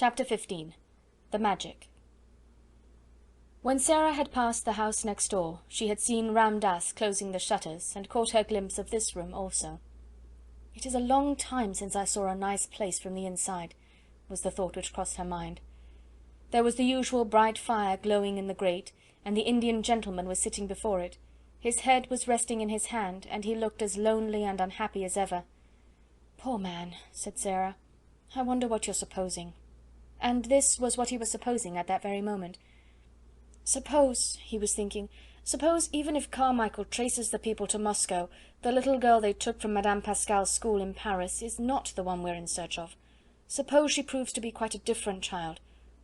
Chapter 15. The Magic. When Sarah had passed the house next door, she had seen Lamdas closing the shutters, and caught her glimpse of this room also. "It is a long time since I saw a nice place from the inside," was the thought which crossed her mind. There was the usual bright fire glowing in the grate, and the Indian gentleman was sitting before it. His head was resting in his hand, and he looked as lonely and unhappy as ever. "Poor man," said Sarah. "I wonder what you're supposing." And this was what he was supposing at that very moment. Suppose, he was thinking, suppose even if Carmichael traces the people to Moscow, the little girl they took from Madame Pascal's school in Paris is not the one we're in search of. Suppose she proves to be quite a different child.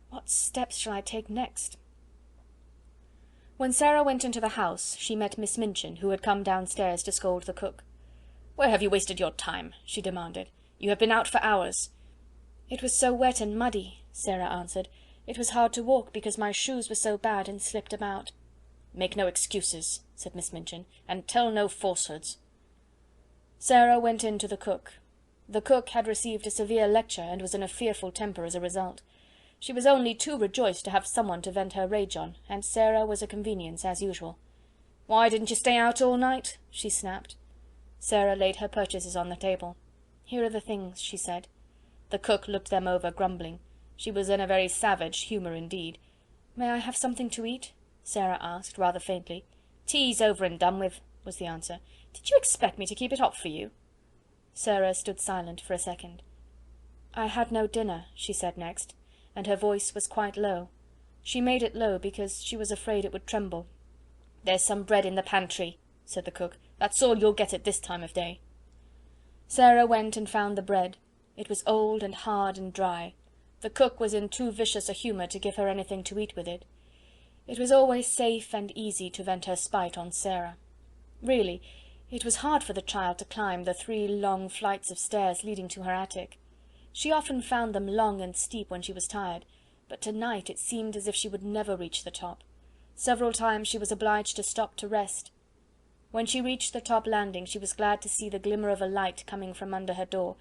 What steps shall I take next? When Sarah went into the house, she met Miss Minchin, who had come downstairs to scold the cook. "Where have you wasted your time?" she demanded. "You have been out for hours." "It was so wet and muddy," Sarah answered. "It was hard to walk because my shoes were so bad and slipped about." "Make no excuses," said Miss Minchin, "and tell no falsehoods." Sarah went in to the cook. The cook had received a severe lecture, and was in a fearful temper as a result. She was only too rejoiced to have someone to vent her rage on, and Sarah was a convenience as usual. "Why didn't you stay out all night?" she snapped. Sarah laid her purchases on the table. "Here are the things," she said. The cook looked them over, grumbling. She was in a very savage humour indeed. "May I have something to eat?" Sarah asked, rather faintly. "Tea's over and done with," was the answer. "Did you expect me to keep it hot for you?" Sarah stood silent for a second. "I had no dinner," she said next, and her voice was quite low. She made it low because she was afraid it would tremble. "There's some bread in the pantry," said the cook. "That's all you'll get at this time of day." Sarah went and found the bread. It was old and hard and dry. The cook was in too vicious a humour to give her anything to eat with it. It was always safe and easy to vent her spite on Sarah. Really, it was hard for the child to climb the 3 long flights of stairs leading to her attic. She often found them long and steep when she was tired, but tonight it seemed as if she would never reach the top. Several times she was obliged to stop to rest. When she reached the top landing she was glad to see the glimmer of a light coming from under her door.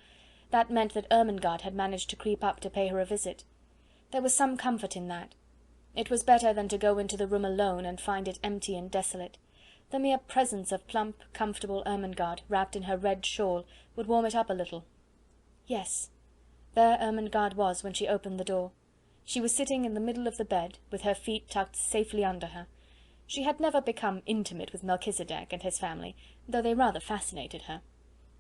That meant that Ermengarde had managed to creep up to pay her a visit. There was some comfort in that. It was better than to go into the room alone and find it empty and desolate. The mere presence of plump, comfortable Ermengarde, wrapped in her red shawl, would warm it up a little. Yes, there Ermengarde was when she opened the door. She was sitting in the middle of the bed, with her feet tucked safely under her. She had never become intimate with Melchisedec and his family, though they rather fascinated her.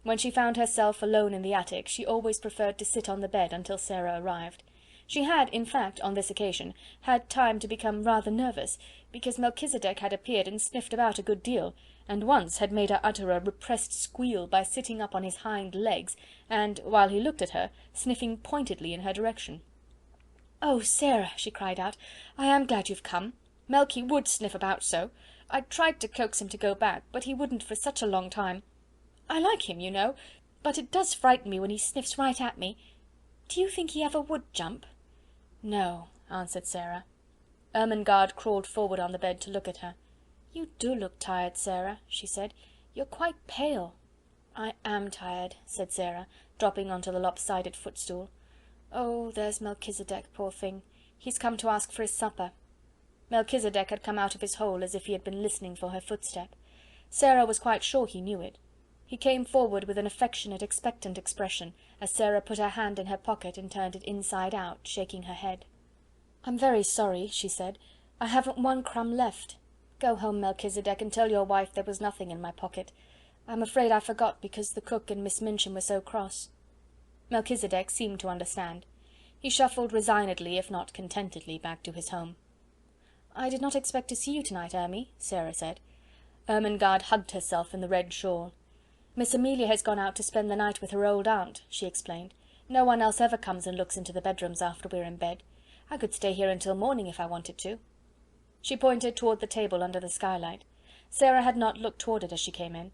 When she found herself alone in the attic, she always preferred to sit on the bed until Sarah arrived. She had, in fact, on this occasion, had time to become rather nervous, because Melchisedec had appeared and sniffed about a good deal, and once had made her utter a repressed squeal by sitting up on his hind legs, and, while he looked at her, sniffing pointedly in her direction. "Oh, Sarah," she cried out, "I am glad you've come. Melky would sniff about so. I tried to coax him to go back, but he wouldn't for such a long time. I like him, you know, but it does frighten me when he sniffs right at me. Do you think he ever would jump?" "No," answered Sarah. Ermengarde crawled forward on the bed to look at her. "You do look tired, Sarah," she said. "You're quite pale." "I am tired," said Sarah, dropping onto the lopsided footstool. "Oh, there's Melchisedec, poor thing. He's come to ask for his supper." Melchisedec had come out of his hole as if he had been listening for her footstep. Sarah was quite sure he knew it. He came forward with an affectionate, expectant expression, as Sarah put her hand in her pocket and turned it inside out, shaking her head. "I'm very sorry," she said. "I haven't one crumb left. Go home, Melchisedec, and tell your wife there was nothing in my pocket. I'm afraid I forgot because the cook and Miss Minchin were so cross." Melchisedec seemed to understand. He shuffled resignedly, if not contentedly, back to his home. "I did not expect to see you tonight, Ermy," Sarah said. Ermengarde hugged herself in the red shawl. "Miss Amelia has gone out to spend the night with her old aunt," she explained. "No one else ever comes and looks into the bedrooms after we're in bed. I could stay here until morning if I wanted to." She pointed toward the table under the skylight. Sarah had not looked toward it as she came in.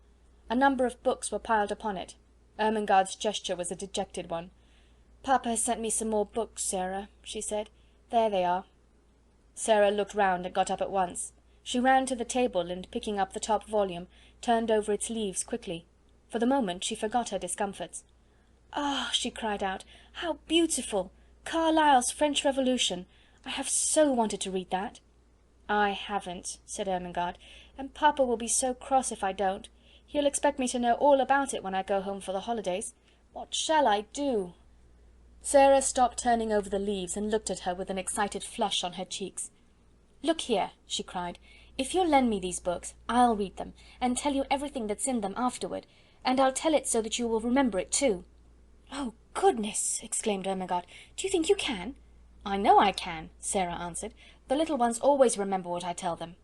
A number of books were piled upon it. Ermengarde's gesture was a dejected one. "Papa has sent me some more books, Sarah," she said. "There they are." Sarah looked round and got up at once. She ran to the table and, picking up the top volume, turned over its leaves quickly. For the moment she forgot her discomforts. "Ah!" she cried out, "how beautiful! Carlyle's French Revolution. I have so wanted to read that." "I haven't," said Ermengarde, "and Papa will be so cross if I don't. He'll expect me to know all about it when I go home for the holidays. What shall I do?" Sarah stopped turning over the leaves and looked at her with an excited flush on her cheeks. "Look here," she cried, "if you'll lend me these books, I'll read them, and tell you everything that's in them afterward, and I'll tell it so that you will remember it too." "Oh, goodness!" exclaimed Ermengarde. "Do you think you can?" "I know I can," Sarah answered. "The little ones always remember what I tell them."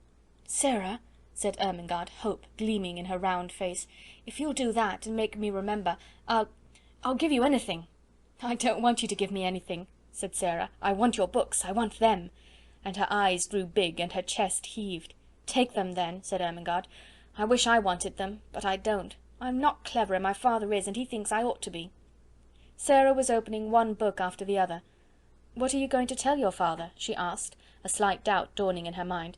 "Sarah," said Ermengarde, hope gleaming in her round face, "if you'll do that, and make me remember, I'll give you anything." "I don't want you to give me anything," said Sarah. "I want your books. I want them." And her eyes grew big, and her chest heaved. "Take them, then," said Ermengarde. "I wish I wanted them, but I don't. I'm not clever, and my father is, and he thinks I ought to be." Sarah was opening one book after the other. "What are you going to tell your father?" she asked, a slight doubt dawning in her mind.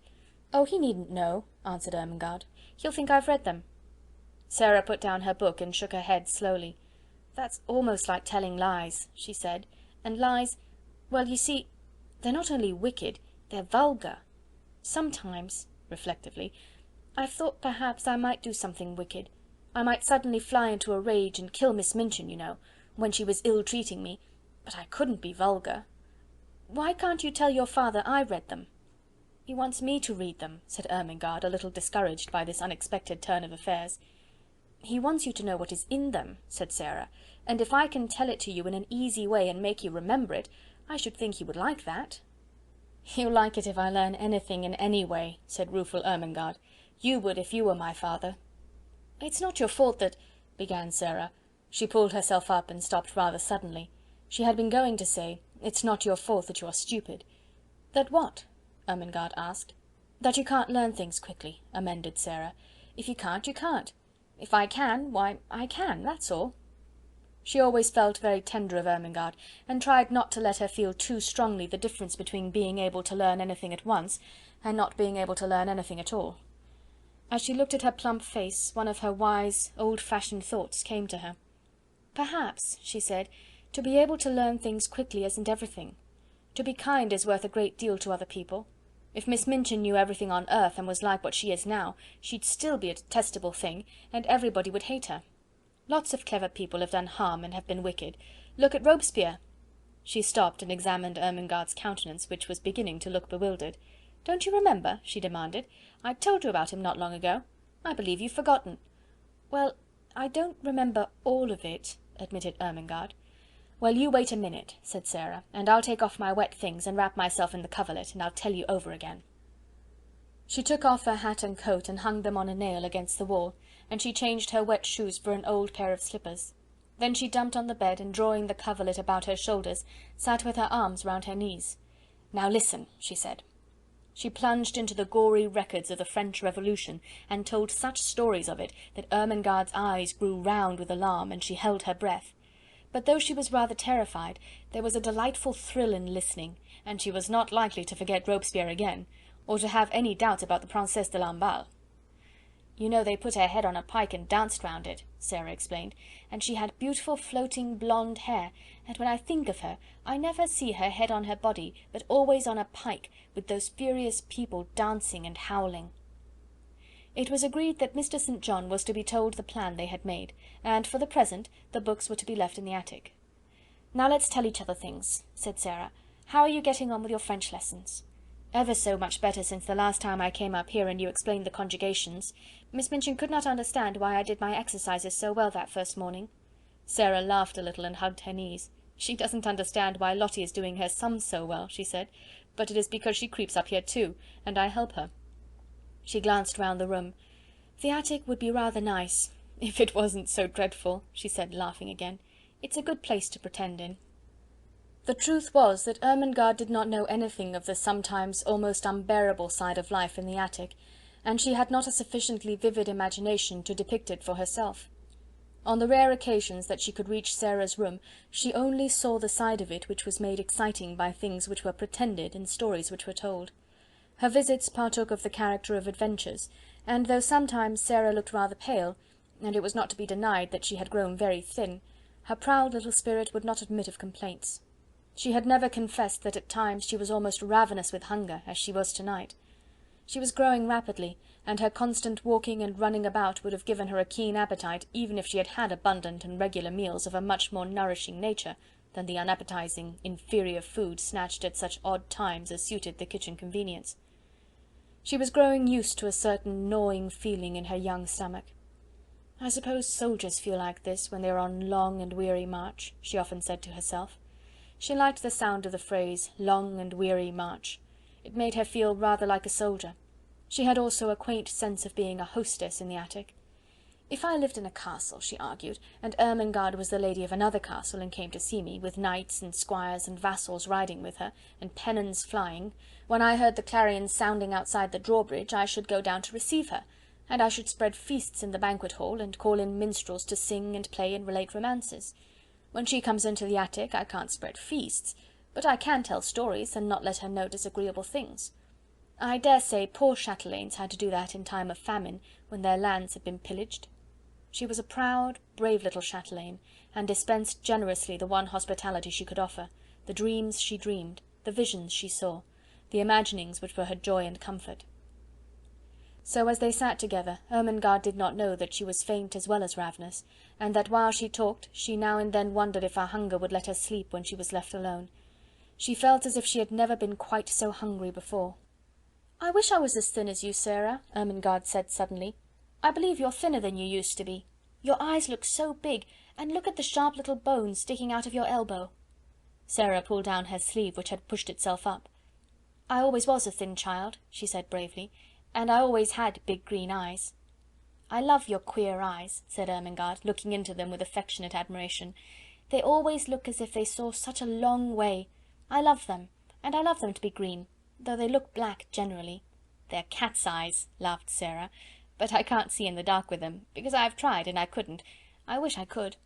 "Oh, he needn't know," answered Ermengarde. "He'll think I've read them." Sarah put down her book and shook her head slowly. "That's almost like telling lies," she said, "and lies, well, you see, they're not only wicked, they're vulgar. Sometimes," reflectively, "I've thought perhaps I might do something wicked. I might suddenly fly into a rage and kill Miss Minchin, you know, when she was ill-treating me, but I couldn't be vulgar. Why can't you tell your father I read them?" "He wants me to read them," said Ermengarde, a little discouraged by this unexpected turn of affairs. "He wants you to know what is in them," said Sarah, "and if I can tell it to you in an easy way and make you remember it, I should think he would like that." "He'll like it if I learn anything in any way," said rueful Ermengarde. "You would if you were my father." "It's not your fault that—" began Sarah. She pulled herself up and stopped rather suddenly. She had been going to say, "It's not your fault that you are stupid." "That what?" Ermengarde asked. "That you can't learn things quickly," amended Sarah. "If you can't, you can't. If I can, why, I can, that's all." She always felt very tender of Ermengarde, and tried not to let her feel too strongly the difference between being able to learn anything at once, and not being able to learn anything at all. As she looked at her plump face, one of her wise, old-fashioned thoughts came to her. "Perhaps," she said, "to be able to learn things quickly isn't everything. To be kind is worth a great deal to other people. If Miss Minchin knew everything on earth and was like what she is now, she'd still be a detestable thing, and everybody would hate her. Lots of clever people have done harm and have been wicked. Look at Robespierre." She stopped and examined Ermengarde's countenance, which was beginning to look bewildered. "Don't you remember?" she demanded. "I told you about him not long ago. I believe you've forgotten." "Well, I don't remember all of it," admitted Ermengarde. "Well, you wait a minute," said Sarah, "and I'll take off my wet things and wrap myself in the coverlet, and I'll tell you over again." She took off her hat and coat and hung them on a nail against the wall, and she changed her wet shoes for an old pair of slippers. Then she jumped on the bed, and drawing the coverlet about her shoulders, sat with her arms round her knees. "Now listen," she said. She plunged into the gory records of the French Revolution, and told such stories of it that Ermengarde's eyes grew round with alarm, and she held her breath. But though she was rather terrified, there was a delightful thrill in listening, and she was not likely to forget Robespierre again, or to have any doubts about the Princesse de Lamballe. "You know they put her head on a pike and danced round it," Sarah explained, "and she had beautiful floating blonde hair, and when I think of her, I never see her head on her body, but always on a pike, with those furious people dancing and howling." It was agreed that Mr. St. John was to be told the plan they had made, and, for the present, the books were to be left in the attic. "Now let's tell each other things," said Sarah. "How are you getting on with your French lessons?" "Ever so much better since the last time I came up here and you explained the conjugations. Miss Minchin could not understand why I did my exercises so well that first morning." Sarah laughed a little and hugged her knees. "She doesn't understand why Lottie is doing her sums so well," she said, "but it is because she creeps up here too, and I help her." She glanced round the room. "The attic would be rather nice, if it wasn't so dreadful," she said, laughing again. "It's a good place to pretend in." The truth was that Ermengarde did not know anything of the sometimes almost unbearable side of life in the attic, and she had not a sufficiently vivid imagination to depict it for herself. On the rare occasions that she could reach Sarah's room, she only saw the side of it which was made exciting by things which were pretended and stories which were told. Her visits partook of the character of adventures, and though sometimes Sarah looked rather pale, and it was not to be denied that she had grown very thin, her proud little spirit would not admit of complaints. She had never confessed that at times she was almost ravenous with hunger, as she was tonight. She was growing rapidly, and her constant walking and running about would have given her a keen appetite, even if she had had abundant and regular meals of a much more nourishing nature than the unappetizing, inferior food snatched at such odd times as suited the kitchen convenience. She was growing used to a certain gnawing feeling in her young stomach. "I suppose soldiers feel like this when they are on long and weary march," she often said to herself. She liked the sound of the phrase, long and weary march. It made her feel rather like a soldier. She had also a quaint sense of being a hostess in the attic. "If I lived in a castle," she argued, "and Ermengarde was the lady of another castle and came to see me, with knights and squires and vassals riding with her, and pennons flying, when I heard the clarions sounding outside the drawbridge, I should go down to receive her, and I should spread feasts in the banquet hall, and call in minstrels to sing and play and relate romances. When she comes into the attic, I can't spread feasts, but I can tell stories, and not let her know disagreeable things. I dare say poor chatelaines had to do that in time of famine, when their lands had been pillaged." She was a proud, brave little chatelaine, and dispensed generously the one hospitality she could offer, the dreams she dreamed, the visions she saw, the imaginings which were her joy and comfort. So as they sat together, Ermengarde did not know that she was faint as well as ravenous, and that while she talked, she now and then wondered if her hunger would let her sleep when she was left alone. She felt as if she had never been quite so hungry before. "I wish I was as thin as you, Sarah," Ermengarde said suddenly. "I believe you're thinner than you used to be. Your eyes look so big, and look at the sharp little bone sticking out of your elbow." Sarah pulled down her sleeve, which had pushed itself up. "I always was a thin child," she said bravely, "and I always had big green eyes." "I love your queer eyes," said Ermengarde, looking into them with affectionate admiration. "They always look as if they saw such a long way. I love them, and I love them to be green, though they look black generally." "They're cat's eyes," laughed Sarah, "but I can't see in the dark with them, because I've tried and I couldn't. I wish I could."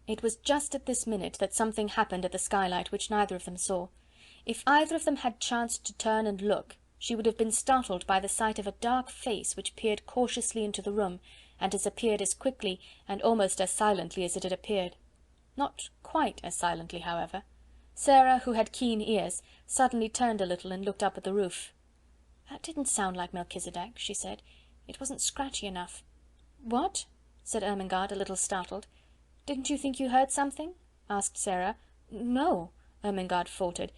It was just at this minute that something happened at the skylight which neither of them saw. If either of them had chanced to turn and look, she would have been startled by the sight of a dark face which peered cautiously into the room, and disappeared as quickly and almost as silently as it had appeared. Not quite as silently, however. Sarah, who had keen ears, suddenly turned a little and looked up at the roof. "That didn't sound like Melchisedec," she said. "It wasn't scratchy enough." "What?" said Ermengarde, a little startled. "Didn't you think you heard something?" asked Sarah. "No," Ermengarde faltered.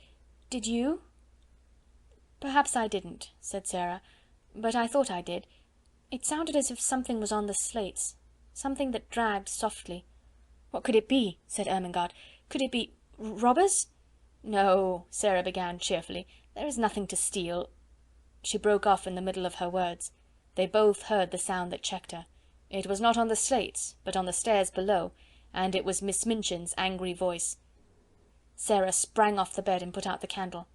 "Did you?" "Perhaps I didn't," said Sarah, "but I thought I did. It sounded as if something was on the slates, something that dragged softly." "What could it be?" said Ermengarde. "Could it be robbers?" "No," Sarah began cheerfully, "there is nothing to steal—" She broke off in the middle of her words. They both heard the sound that checked her. It was not on the slates, but on the stairs below, and it was Miss Minchin's angry voice. Sarah sprang off the bed and put out the candle.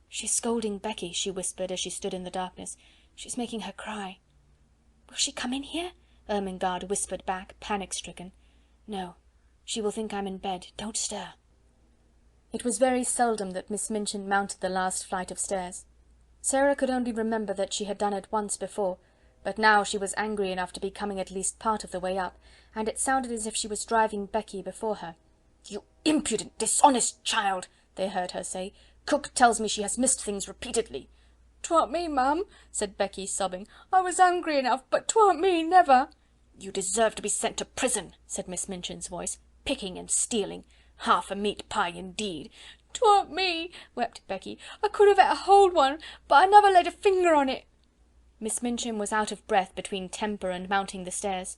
"She's scolding Becky," she whispered as she stood in the darkness. "She's making her cry." "Will she come in here?" Ermengarde whispered back, panic-stricken. "No, she will think I'm in bed. Don't stir." It was very seldom that Miss Minchin mounted the last flight of stairs. Sarah could only remember that she had done it once before, but now she was angry enough to be coming at least part of the way up, and it sounded as if she was driving Becky before her. "You impudent, dishonest child!" they heard her say. "Cook tells me she has missed things repeatedly." "'Twant me, ma'am," said Becky, sobbing. "I was hungry enough, but 'twant me, never." "You deserve to be sent to prison," said Miss Minchin's voice. "Picking and stealing. Half a meat pie, indeed." "'Twant me," wept Becky. "I could have ate a whole one, but I never laid a finger on it." Miss Minchin was out of breath between temper and mounting the stairs.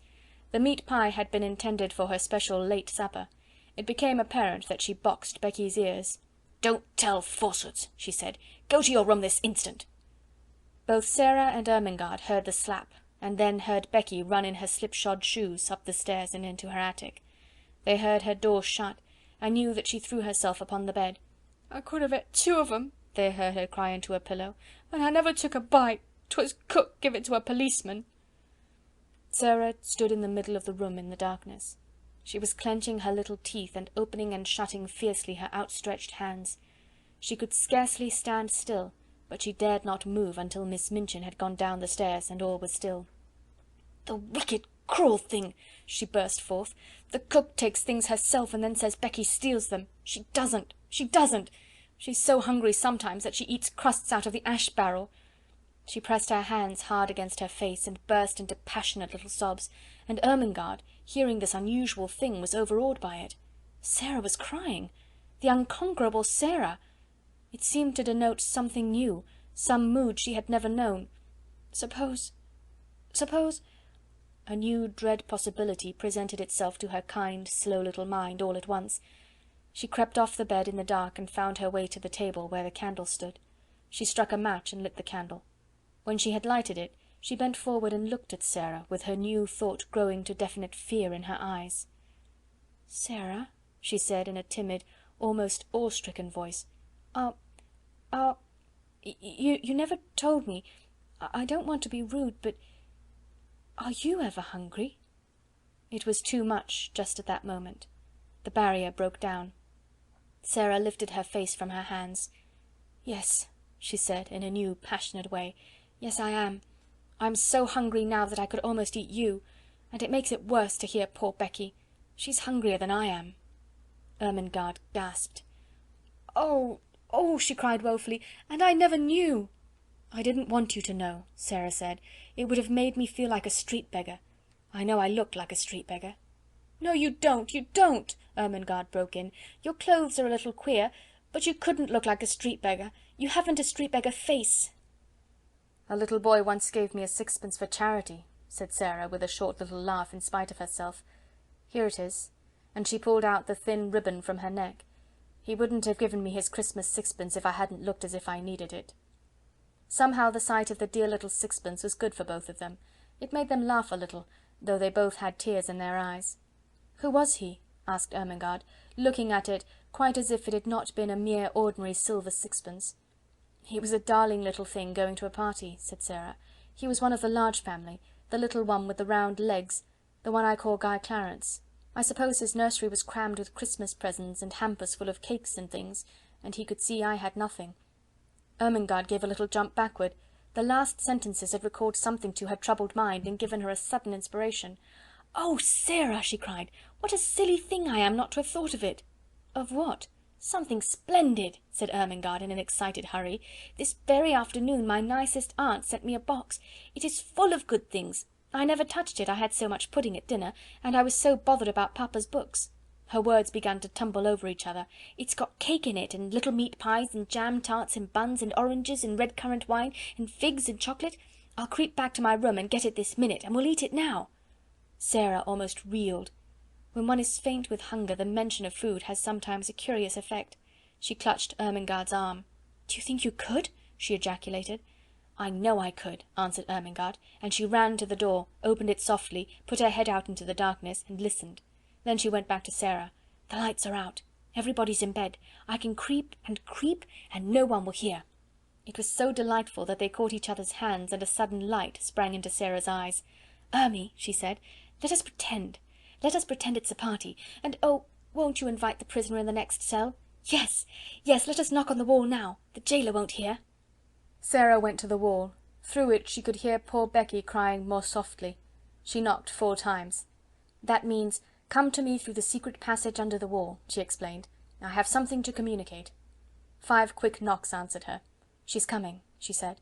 The meat pie had been intended for her special late supper. It became apparent that she boxed Becky's ears. "Don't tell falsehoods," she said. "Go to your room this instant." Both Sarah and Ermengarde heard the slap, and then heard Becky run in her slipshod shoes up the stairs and into her attic. They heard her door shut, and knew that she threw herself upon the bed. "I could have ate 2 of 'em," they heard her cry into a pillow, "and I never took a bite. 'Twas cook give it to a policeman." Sarah stood in the middle of the room in the darkness. She was clenching her little teeth and opening and shutting fiercely her outstretched hands. She could scarcely stand still, but she dared not move until Miss Minchin had gone down the stairs and all was still. "The wicked, cruel thing!" she burst forth. "The cook takes things herself and then says Becky steals them. She doesn't. She doesn't. She's so hungry sometimes that she eats crusts out of the ash barrel." She pressed her hands hard against her face and burst into passionate little sobs, and Ermengarde, hearing this unusual thing, was overawed by it. Sarah was crying! The unconquerable Sarah! It seemed to denote something new, some mood she had never known. Suppose... A new dread possibility presented itself to her kind, slow little mind all at once. She crept off the bed in the dark and found her way to the table where the candle stood. She struck a match and lit the candle. When she had lighted it, she bent forward and looked at Sarah, with her new thought growing to definite fear in her eyes. "Sarah," she said in a timid, almost awe-stricken voice, you never told me. I don't want to be rude, but are you ever hungry?" It was too much just at that moment. The barrier broke down. Sarah lifted her face from her hands. "Yes," she said in a new passionate way. "Yes, I am. I'm so hungry now that I could almost eat you, and it makes it worse to hear poor Becky. She's hungrier than I am." Ermengarde gasped. "Oh, oh," she cried woefully, "and I never knew." "I didn't want you to know," Sarah said. "It would have made me feel like a street beggar. I know I look like a street beggar." "No, you don't, you don't," Ermengarde broke in. "Your clothes are a little queer, but you couldn't look like a street beggar. You haven't a street beggar face." "A little boy once gave me a sixpence for charity," said Sarah, with a short little laugh in spite of herself. "Here it is," and she pulled out the thin ribbon from her neck. "He wouldn't have given me his Christmas sixpence if I hadn't looked as if I needed it." Somehow the sight of the dear little sixpence was good for both of them. It made them laugh a little, though they both had tears in their eyes. "Who was he?" asked Ermengarde, looking at it quite as if it had not been a mere ordinary silver sixpence. "He was a darling little thing going to a party," said Sarah. "He was one of the large family, the little one with the round legs, the one I call Guy Clarence. I suppose his nursery was crammed with Christmas presents and hampers full of cakes and things, and he could see I had nothing." Ermengarde gave a little jump backward. The last sentences had recalled something to her troubled mind and given her a sudden inspiration. "Oh, Sarah!" she cried, "what a silly thing I am not to have thought of it!" "Of what?" "Something splendid," said Ermengarde in an excited hurry. "This very afternoon my nicest aunt sent me a box. It is full of good things. I never touched it, I had so much pudding at dinner, and I was so bothered about Papa's books." Her words began to tumble over each other. "It's got cake in it, and little meat pies, and jam tarts, and buns, and oranges, and red currant wine, and figs, and chocolate. I'll creep back to my room and get it this minute, and we'll eat it now." Sarah almost reeled. When one is faint with hunger, the mention of food has sometimes a curious effect. She clutched Ermengarde's arm. "Do you think you could?" she ejaculated. "I know I could," answered Ermengarde, and she ran to the door, opened it softly, put her head out into the darkness, and listened. Then she went back to Sarah. "The lights are out. Everybody's in bed. I can creep, and no one will hear." It was so delightful that they caught each other's hands, and a sudden light sprang into Sarah's eyes. "Ermy," she said, "let us pretend. Let us pretend it's a party. And oh, won't you invite the prisoner in the next cell? Yes, yes, let us knock on the wall now. The jailer won't hear." Sarah went to the wall. Through it she could hear poor Becky crying more softly. She knocked 4 times. "That means, 'Come to me through the secret passage under the wall,'" she explained. "I have something to communicate." 5 quick knocks answered her. "She's coming," she said.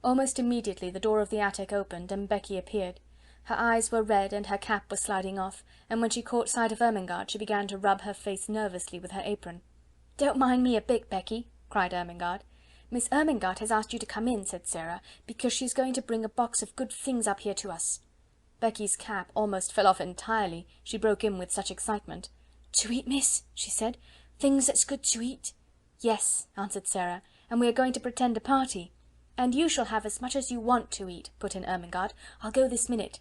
Almost immediately the door of the attic opened, and Becky appeared. Her eyes were red and her cap was sliding off, and when she caught sight of Ermengarde she began to rub her face nervously with her apron. "Don't mind me a bit, Becky," cried Ermengarde. "Miss Ermengarde has asked you to come in," said Sarah, "because she's going to bring a box of good things up here to us." Becky's cap almost fell off entirely, she broke in with such excitement. "To eat, miss?" she said. "Things that's good to eat?" "Yes," answered Sarah, "and we are going to pretend a party." "And you shall have as much as you want to eat," put in Ermengarde. "I'll go this minute."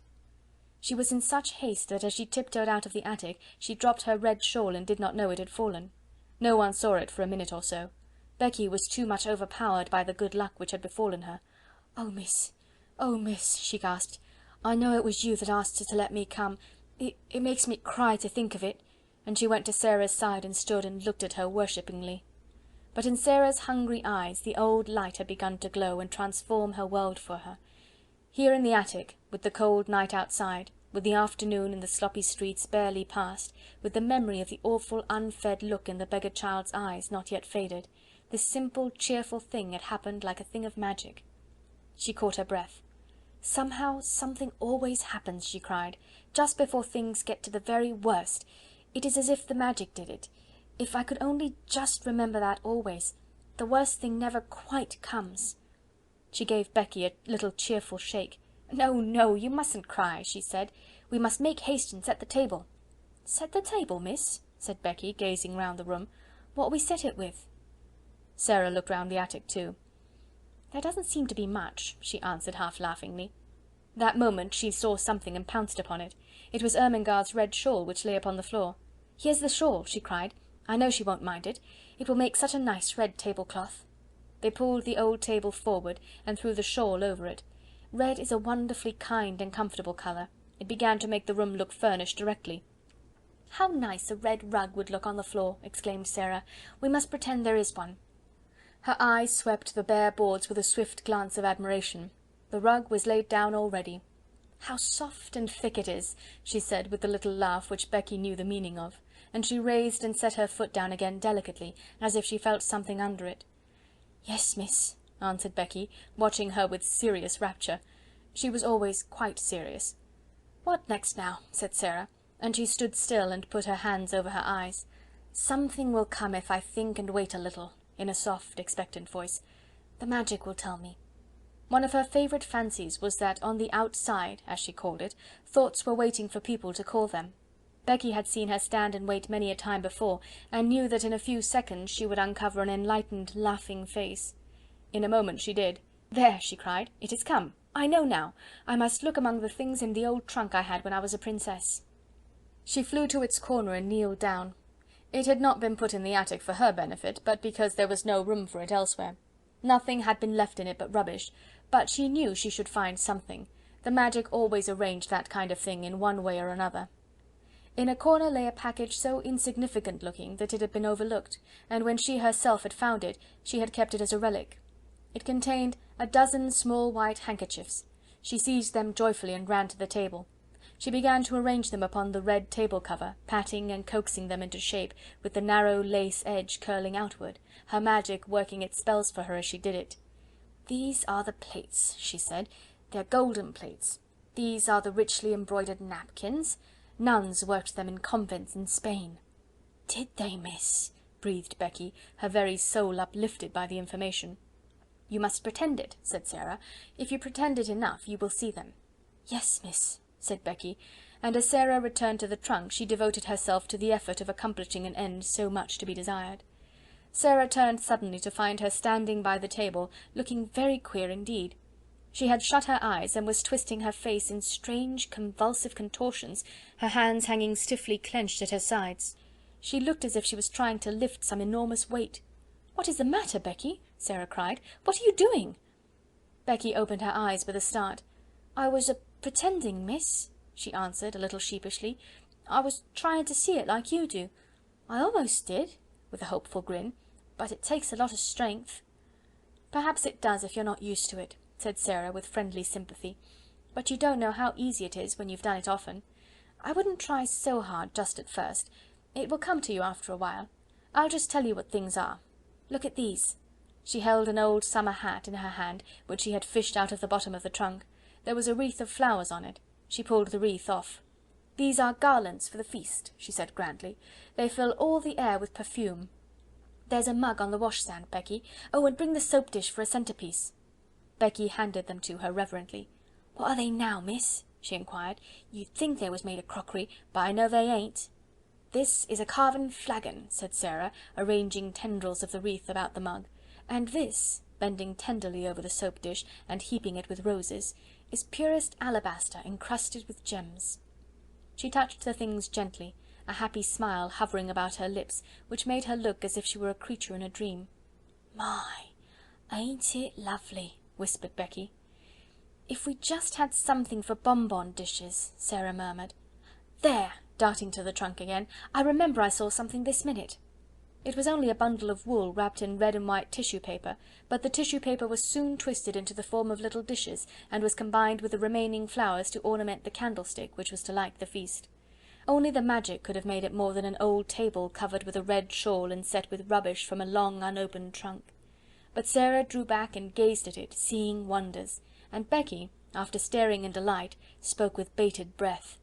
She was in such haste that as she tiptoed out of the attic she dropped her red shawl and did not know it had fallen. No one saw it for a minute or so. Becky was too much overpowered by the good luck which had befallen her. Oh, miss, she gasped. "I know it was you that asked her to let me come. It makes me cry to think of it." And she went to Sarah's side and stood and looked at her worshippingly. But in Sarah's hungry eyes the old light had begun to glow and transform her world for her. Here in the attic, with the cold night outside, with the afternoon and the sloppy streets barely past, with the memory of the awful unfed look in the beggar child's eyes not yet faded, this simple, cheerful thing had happened like a thing of magic. She caught her breath. "Somehow something always happens," she cried, "just before things get to the very worst. It is as if the magic did it. If I could only just remember that always, the worst thing never quite comes." She gave Becky a little cheerful shake. "No, no, you mustn't cry," she said. "We must make haste and set the table." "Set the table, miss?" said Becky, gazing round the room. "What'll we set it with?" Sarah looked round the attic too. "There doesn't seem to be much," she answered half laughingly. That moment she saw something and pounced upon it. It was Ermengarde's red shawl which lay upon the floor. "Here's the shawl," she cried. "I know she won't mind it. It will make such a nice red tablecloth." They pulled the old table forward and threw the shawl over it. Red is a wonderfully kind and comfortable colour. It began to make the room look furnished directly. "How nice a red rug would look on the floor!" exclaimed Sarah. "We must pretend there is one." Her eyes swept the bare boards with a swift glance of admiration. The rug was laid down already. "How soft and thick it is!" she said, with the little laugh which Becky knew the meaning of, and she raised and set her foot down again delicately, as if she felt something under it. "Yes, miss," answered Becky, watching her with serious rapture. She was always quite serious. "What next now?" said Sarah, and she stood still and put her hands over her eyes. "Something will come if I think and wait a little," in a soft, expectant voice. "The magic will tell me." One of her favourite fancies was that on the outside, as she called it, thoughts were waiting for people to call them. Becky had seen her stand and wait many a time before, and knew that in a few seconds she would uncover an enlightened, laughing face. In a moment she did. "There!" she cried, "it has come! I know now! I must look among the things in the old trunk I had when I was a princess." She flew to its corner and kneeled down. It had not been put in the attic for her benefit, but because there was no room for it elsewhere. Nothing had been left in it but rubbish, but she knew she should find something. The magic always arranged that kind of thing in one way or another. In a corner lay a package so insignificant looking that it had been overlooked, and when she herself had found it, she had kept it as a relic. It contained a dozen small white handkerchiefs. She seized them joyfully and ran to the table. She began to arrange them upon the red table cover, patting and coaxing them into shape, with the narrow lace edge curling outward, her magic working its spells for her as she did it. "These are the plates," she said. "They're golden plates. These are the richly embroidered napkins. Nuns worked them in convents in Spain." "Did they, miss?" breathed Becky, her very soul uplifted by the information. "You must pretend it," said Sarah. "If you pretend it enough, you will see them." "Yes, miss," said Becky, and as Sarah returned to the trunk, she devoted herself to the effort of accomplishing an end so much to be desired. Sarah turned suddenly to find her standing by the table, looking very queer indeed. She had shut her eyes, and was twisting her face in strange convulsive contortions, her hands hanging stiffly clenched at her sides. She looked as if she was trying to lift some enormous weight. "What is the matter, Becky?" Sarah cried. "What are you doing?" Becky opened her eyes with a start. "I was pretending, miss," she answered, a little sheepishly. "I was trying to see it like you do. I almost did," with a hopeful grin, "but it takes a lot of strength." "Perhaps it does if you're not used to it," said Sarah with friendly sympathy, "but you don't know how easy it is when you've done it often. I wouldn't try so hard just at first. It will come to you after a while. I'll just tell you what things are. Look at these." She held an old summer hat in her hand, which she had fished out of the bottom of the trunk. There was a wreath of flowers on it. She pulled the wreath off. "These are garlands for the feast," she said grandly. "They fill all the air with perfume. There's a mug on the washstand, Becky. Oh, and bring the soap dish for a centrepiece." Becky handed them to her reverently. "What are they now, miss?" she inquired. "You'd think they was made of crockery, but I know they ain't." "This is a carven flagon," said Sarah, arranging tendrils of the wreath about the mug. "And this," bending tenderly over the soap dish, and heaping it with roses, "is purest alabaster encrusted with gems." She touched the things gently, a happy smile hovering about her lips, which made her look as if she were a creature in a dream. "My, ain't it lovely?" whispered Becky. "If we just had something for bonbon dishes," Sarah murmured. "There!" darting to the trunk again. "I remember I saw something this minute." It was only a bundle of wool wrapped in red and white tissue paper, but the tissue paper was soon twisted into the form of little dishes, and was combined with the remaining flowers to ornament the candlestick which was to light the feast. Only the magic could have made it more than an old table covered with a red shawl and set with rubbish from a long unopened trunk. But Sarah drew back and gazed at it, seeing wonders, and Becky, after staring in delight, spoke with bated breath.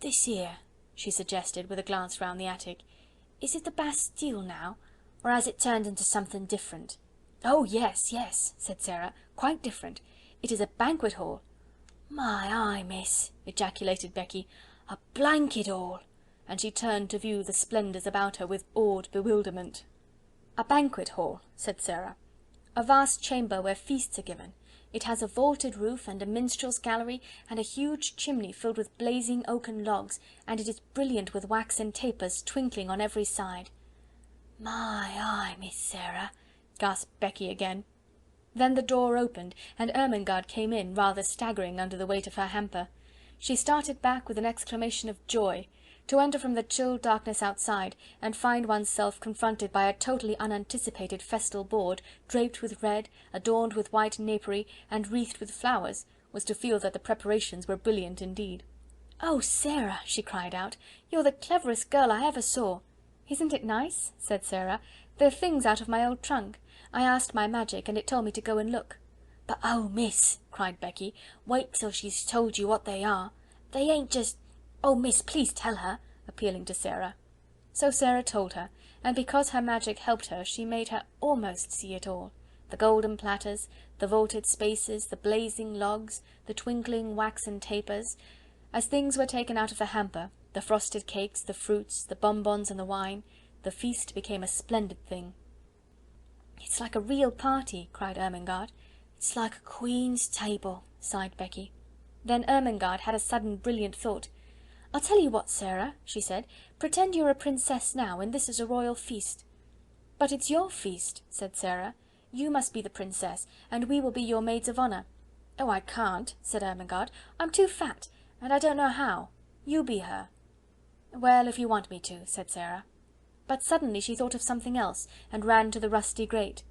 "This here," she suggested, with a glance round the attic, "is it the Bastille now, or has it turned into something different?" "Oh, yes, yes," said Sarah, "quite different. It is a banquet hall." "My eye, miss!" ejaculated Becky, "a blanket hall!" and she turned to view the splendours about her with awed bewilderment. "A banquet hall," said Sarah. "A vast chamber where feasts are given. It has a vaulted roof, and a minstrel's gallery, and a huge chimney filled with blazing oaken logs, and it is brilliant with waxen tapers twinkling on every side." "My eye, Miss Sarah!" gasped Becky again. Then the door opened, and Ermengarde came in, rather staggering under the weight of her hamper. She started back with an exclamation of joy. To enter from the chill darkness outside, and find oneself confronted by a totally unanticipated festal board, draped with red, adorned with white napery, and wreathed with flowers, was to feel that the preparations were brilliant indeed. "Oh, Sarah!" she cried out, "you're the cleverest girl I ever saw." "Isn't it nice?" said Sarah. "They're things out of my old trunk. I asked my magic, and it told me to go and look." "But oh, miss," cried Becky, "wait till she's told you what they are. They ain't just... Oh, miss, please tell her," appealing to Sarah. So Sarah told her, and because her magic helped her, she made her almost see it all: the golden platters, the vaulted spaces, the blazing logs, the twinkling waxen tapers. As things were taken out of the hamper, the frosted cakes, the fruits, the bonbons and the wine, the feast became a splendid thing. "It's like a real party," cried Ermengarde. "It's like a queen's table," sighed Becky. Then Ermengarde had a sudden brilliant thought. "I'll tell you what, Sarah," she said, "pretend you're a princess now, and this is a royal feast." "But it's your feast," said Sarah. "You must be the princess, and we will be your maids of honour." "Oh, I can't," said Ermengarde. "I'm too fat, and I don't know how. You be her." "Well, if you want me to," said Sarah. But suddenly she thought of something else, and ran to the rusty grate.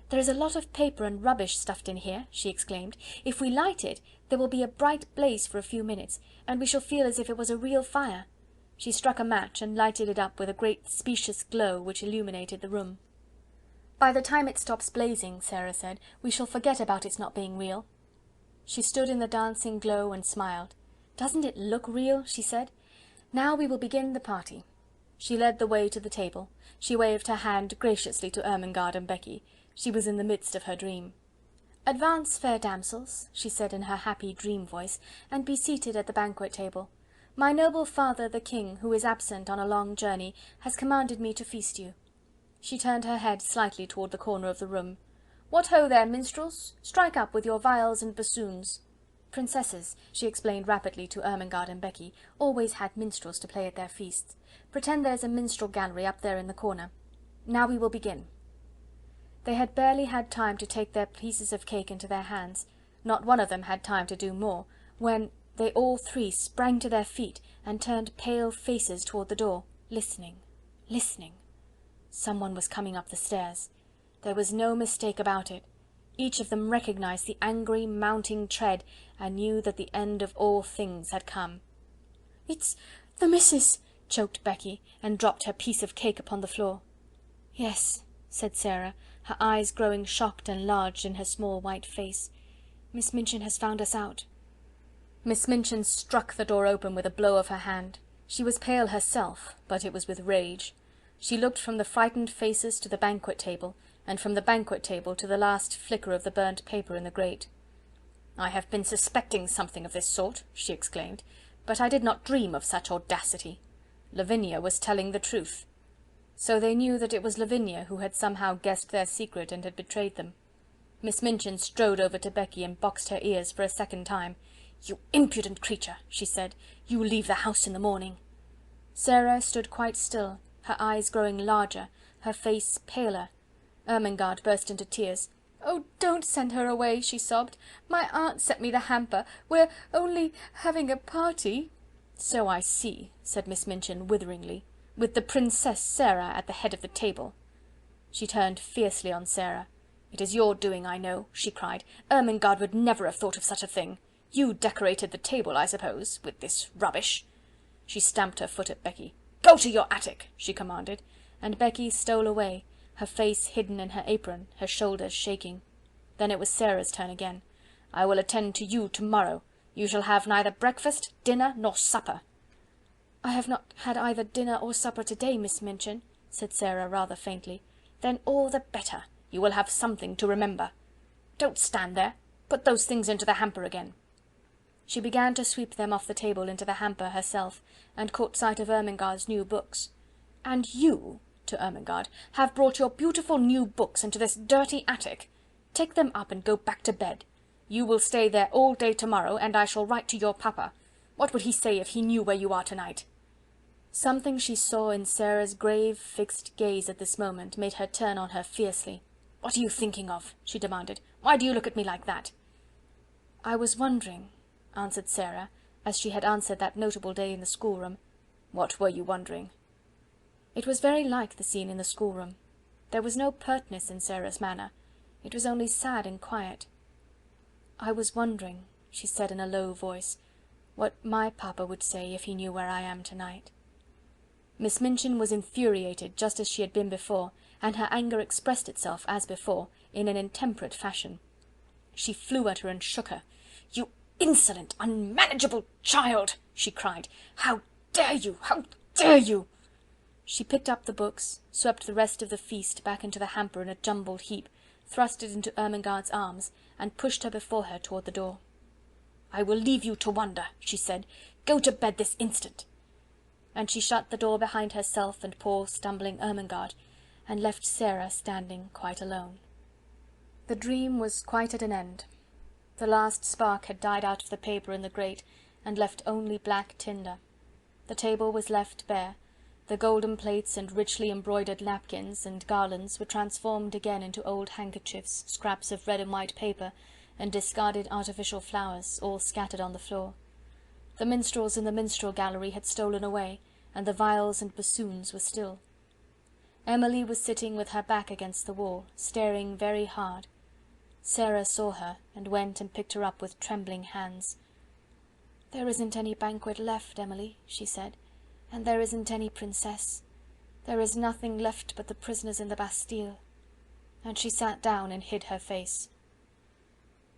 "There is a lot of paper and rubbish stuffed in here," she exclaimed. "If we light it, there will be a bright blaze for a few minutes, and we shall feel as if it was a real fire." She struck a match and lighted it up with a great specious glow which illuminated the room. "By the time it stops blazing," Sarah said, "we shall forget about its not being real." She stood in the dancing glow and smiled. "Doesn't it look real?" she said. "Now we will begin the party." She led the way to the table. She waved her hand graciously to Ermengarde and Becky. She was in the midst of her dream. "Advance, fair damsels," she said in her happy dream voice, "and be seated at the banquet table. My noble father the king, who is absent on a long journey, has commanded me to feast you." She turned her head slightly toward the corner of the room. "What ho there, minstrels! Strike up with your viols and bassoons." Princesses, she explained rapidly to Ermengarde and Becky, always had minstrels to play at their feasts. "Pretend there's a minstrel gallery up there in the corner. Now we will begin." They had barely had time to take their pieces of cake into their hands, not one of them had time to do more, when they all three sprang to their feet and turned pale faces toward the door, listening, listening. Someone was coming up the stairs. There was no mistake about it. Each of them recognized the angry, mounting tread, and knew that the end of all things had come. "It's the missus," choked Becky, and dropped her piece of cake upon the floor. "Yes," said Sarah, her eyes growing shocked and large in her small white face. "Miss Minchin has found us out." Miss Minchin struck the door open with a blow of her hand. She was pale herself, but it was with rage. She looked from the frightened faces to the banquet table, and from the banquet table to the last flicker of the burnt paper in the grate. "I have been suspecting something of this sort," she exclaimed, "but I did not dream of such audacity. Lavinia was telling the truth." So they knew that it was Lavinia who had somehow guessed their secret and had betrayed them. Miss Minchin strode over to Becky and boxed her ears for a second time. "You impudent creature," she said, "you leave the house in the morning." Sarah stood quite still, her eyes growing larger, her face paler. Ermengarde burst into tears. "Oh, don't send her away," she sobbed. "My aunt sent me the hamper. We're only having a party." "So I see," said Miss Minchin witheringly. with the Princess Sarah at the head of the table." She turned fiercely on Sarah. "It is your doing, I know," she cried. "Ermengarde would never have thought of such a thing. You decorated the table, I suppose, with this rubbish." She stamped her foot at Becky. "Go to your attic," she commanded, and Becky stole away, her face hidden in her apron, her shoulders shaking. Then it was Sarah's turn again. "I will attend to you tomorrow. You shall have neither breakfast, dinner, nor supper." "I have not had either dinner or supper to-day, Miss Minchin," said Sarah rather faintly. "Then all the better. You will have something to remember. Don't stand there. Put those things into the hamper again." She began to sweep them off the table into the hamper herself, and caught sight of Ermengarde's new books. "And you," to Ermengarde, "have brought your beautiful new books into this dirty attic. Take them up and go back to bed. You will stay there all day tomorrow, and I shall write to your papa. What would he say if he knew where you are tonight?" Something she saw in Sarah's grave, fixed gaze at this moment made her turn on her fiercely. "What are you thinking of?" she demanded. "Why do you look at me like that?" "I was wondering," answered Sarah, as she had answered that notable day in the schoolroom. "What were you wondering?" It was very like the scene in the schoolroom. There was no pertness in Sarah's manner. It was only sad and quiet. "I was wondering," she said in a low voice, "what my papa would say if he knew where I am tonight." Miss Minchin was infuriated, just as she had been before, and her anger expressed itself, as before, in an intemperate fashion. She flew at her and shook her. "You insolent, unmanageable child!" she cried. "How dare you? How dare you?" She picked up the books, swept the rest of the feast back into the hamper in a jumbled heap, thrust it into Ermengarde's arms, and pushed her before her toward the door. "I will leave you to wonder," she said. "Go to bed this instant." And she shut the door behind herself and poor stumbling Ermengarde, and left Sarah standing quite alone. The dream was quite at an end. The last spark had died out of the paper in the grate, and left only black tinder. The table was left bare. The golden plates and richly embroidered napkins and garlands were transformed again into old handkerchiefs, scraps of red and white paper, and discarded artificial flowers, all scattered on the floor. The minstrels in the minstrel gallery had stolen away, and the viols and bassoons were still. Emily was sitting with her back against the wall, staring very hard. Sarah saw her, and went and picked her up with trembling hands. "There isn't any banquet left, Emily," she said, "and there isn't any princess. There is nothing left but the prisoners in the Bastille." And she sat down and hid her face.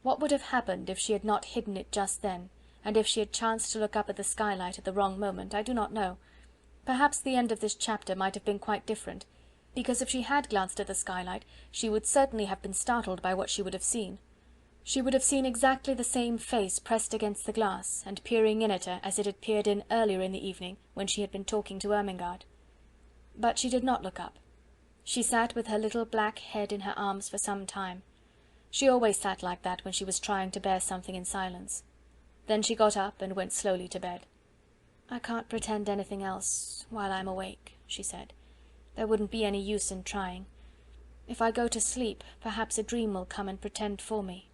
What would have happened if she had not hidden it just then, and if she had chanced to look up at the skylight at the wrong moment, I do not know. Perhaps the end of this chapter might have been quite different, because if she had glanced at the skylight, she would certainly have been startled by what she would have seen. She would have seen exactly the same face pressed against the glass, and peering in at her as it had peered in earlier in the evening, when she had been talking to Ermengarde. But she did not look up. She sat with her little black head in her arms for some time. She always sat like that when she was trying to bear something in silence. Then she got up and went slowly to bed. "I can't pretend anything else while I'm awake," she said. "There wouldn't be any use in trying. If I go to sleep, perhaps a dream will come and pretend for me."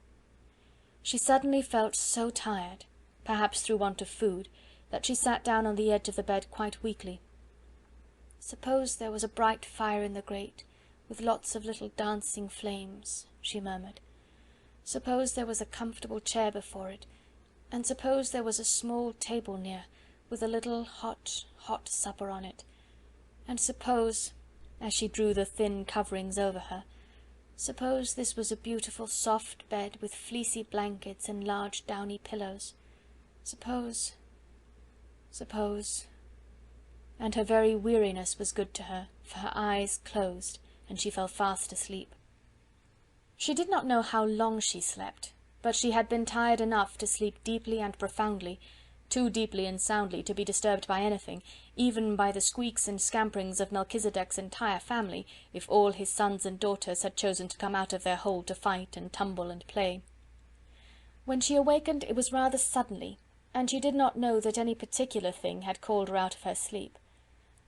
She suddenly felt so tired, perhaps through want of food, that she sat down on the edge of the bed quite weakly. "Suppose there was a bright fire in the grate, with lots of little dancing flames," she murmured. "Suppose there was a comfortable chair before it, and suppose there was a small table near, with a little hot, hot supper on it. And suppose," as she drew the thin coverings over her, "suppose this was a beautiful soft bed with fleecy blankets and large downy pillows. Suppose... And her very weariness was good to her, for her eyes closed, and she fell fast asleep. She did not know how long she slept, but she had been tired enough to sleep deeply and profoundly, too deeply and soundly to be disturbed by anything, even by the squeaks and scamperings of Melchisedec's entire family, if all his sons and daughters had chosen to come out of their hole to fight and tumble and play. When she awakened it was rather suddenly, and she did not know that any particular thing had called her out of her sleep.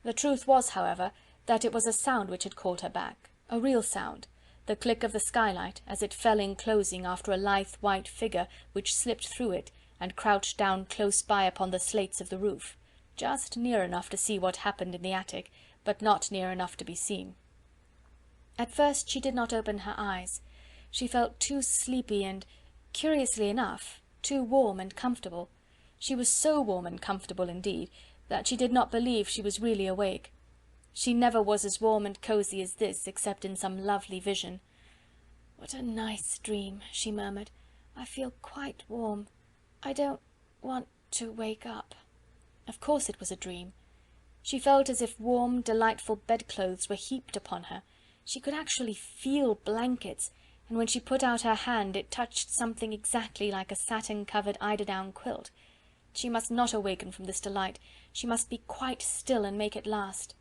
The truth was, however, that it was a sound which had called her back, a real sound, the click of the skylight as it fell in closing after a lithe white figure which slipped through it and crouched down close by upon the slates of the roof, just near enough to see what happened in the attic, but not near enough to be seen. At first she did not open her eyes. She felt too sleepy and, curiously enough, too warm and comfortable. She was so warm and comfortable indeed, that she did not believe she was really awake. She never was as warm and cosy as this, except in some lovely vision. "What a nice dream," she murmured. "I feel quite warm. I don't want to wake up." Of course it was a dream. She felt as if warm, delightful bedclothes were heaped upon her. She could actually feel blankets, and when she put out her hand it touched something exactly like a satin-covered eiderdown quilt. She must not awaken from this delight. She must be quite still and make it last.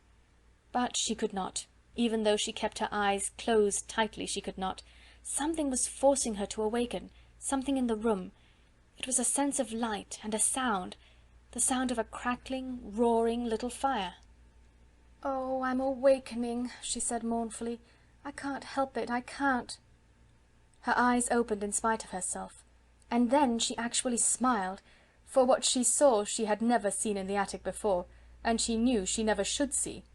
But she could not. Even though she kept her eyes closed tightly, she could not. Something was forcing her to awaken, something in the room. It was a sense of light and a sound, the sound of a crackling, roaring little fire. "Oh, I'm awakening," she said mournfully. "I can't help it, I can't." Her eyes opened in spite of herself, and then she actually smiled, for what she saw she had never seen in the attic before, and she knew she never should see.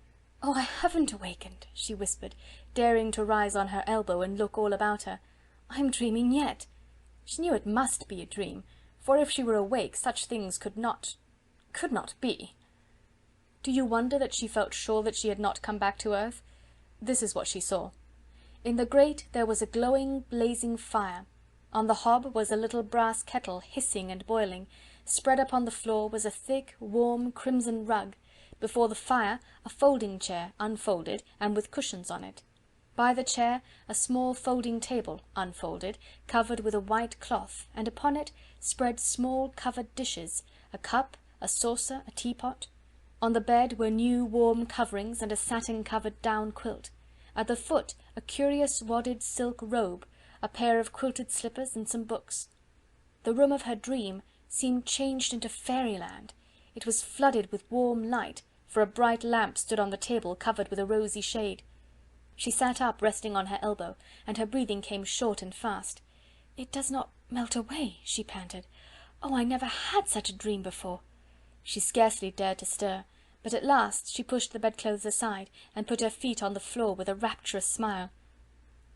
"Oh, I haven't awakened," she whispered, daring to rise on her elbow and look all about her. "I'm dreaming yet." She knew it must be a dream, for if she were awake such things could not be. Do you wonder that she felt sure that she had not come back to earth? This is what she saw. In the grate there was a glowing, blazing fire. On the hob was a little brass kettle, hissing and boiling. Spread upon the floor was a thick, warm, crimson rug. Before the fire, a folding chair, unfolded, and with cushions on it. By the chair, a small folding table, unfolded, covered with a white cloth, and upon it spread small covered dishes, a cup, a saucer, a teapot. On the bed were new warm coverings and a satin-covered down quilt. At the foot a curious wadded silk robe, a pair of quilted slippers and some books. The room of her dream seemed changed into fairyland. It was flooded with warm light, for a bright lamp stood on the table covered with a rosy shade. She sat up, resting on her elbow, and her breathing came short and fast. "It does not melt away," she panted. "Oh, I never had such a dream before." She scarcely dared to stir, but at last she pushed the bedclothes aside, and put her feet on the floor with a rapturous smile.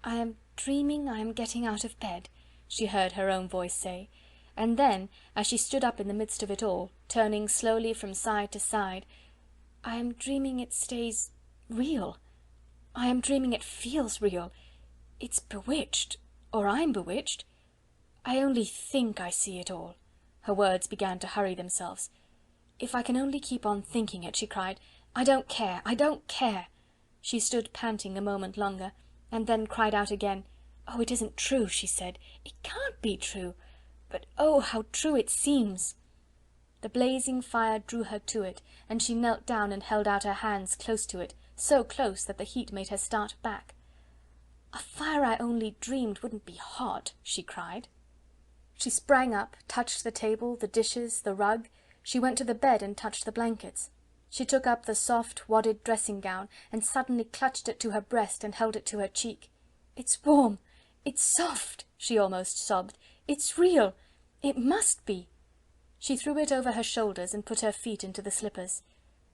"I am dreaming I am getting out of bed," she heard her own voice say, and then, as she stood up in the midst of it all, turning slowly from side to side, "I am dreaming it stays real. I am dreaming it feels real. It's bewitched, or I'm bewitched. I only think I see it all." Her words began to hurry themselves. "If I can only keep on thinking it," she cried. "I don't care, I don't care." She stood panting a moment longer, and then cried out again. "Oh, it isn't true," she said. "It can't be true. But oh, how true it seems!" The blazing fire drew her to it, and she knelt down and held out her hands close to it, so close that the heat made her start back. "A fire I only dreamed wouldn't be hot," she cried. She sprang up, touched the table, the dishes, the rug. She went to the bed and touched the blankets. She took up the soft, wadded dressing gown, and suddenly clutched it to her breast and held it to her cheek. "It's warm! It's soft!" she almost sobbed. "It's real! It must be!" She threw it over her shoulders and put her feet into the slippers.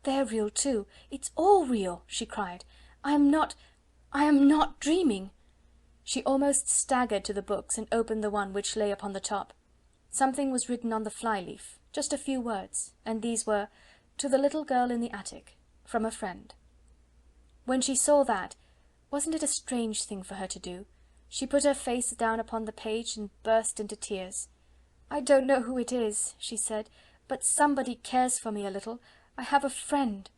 "They're real too! It's all real!" she cried. I am not dreaming!" She almost staggered to the books and opened the one which lay upon the top. Something was written on the fly-leaf, just a few words, and these were, "To the little girl in the attic, from a friend." When she saw that, wasn't it a strange thing for her to do? She put her face down upon the page and burst into tears. "I don't know who it is," she said, "but somebody cares for me a little. I have a friend."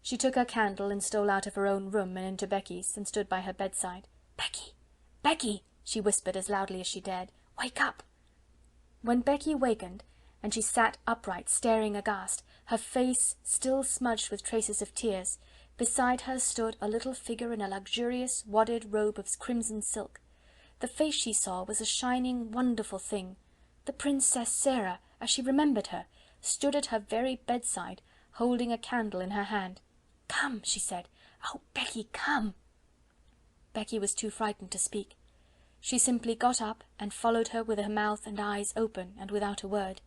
She took her candle and stole out of her own room and into Becky's, and stood by her bedside. "Becky! Becky!" she whispered as loudly as she dared. "Wake up!" When Becky wakened, and she sat upright, staring aghast, her face still smudged with traces of tears, beside her stood a little figure in a luxurious wadded robe of crimson silk. The face she saw was a shining, wonderful thing. The Princess Sarah, as she remembered her, stood at her very bedside, holding a candle in her hand. "Come," she said. "Oh, Becky, come!" Becky was too frightened to speak. She simply got up and followed her with her mouth and eyes open and without a word.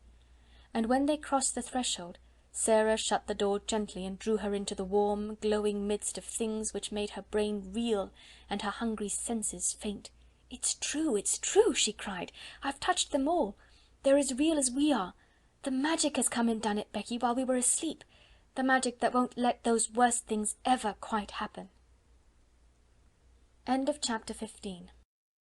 And when they crossed the threshold, Sarah shut the door gently and drew her into the warm, glowing midst of things which made her brain reel and her hungry senses faint. "It's true, it's true!" she cried. "I've touched them all. They're as real as we are. The magic has come and done it, Becky, while we were asleep. The magic that won't let those worst things ever quite happen." End of chapter 15.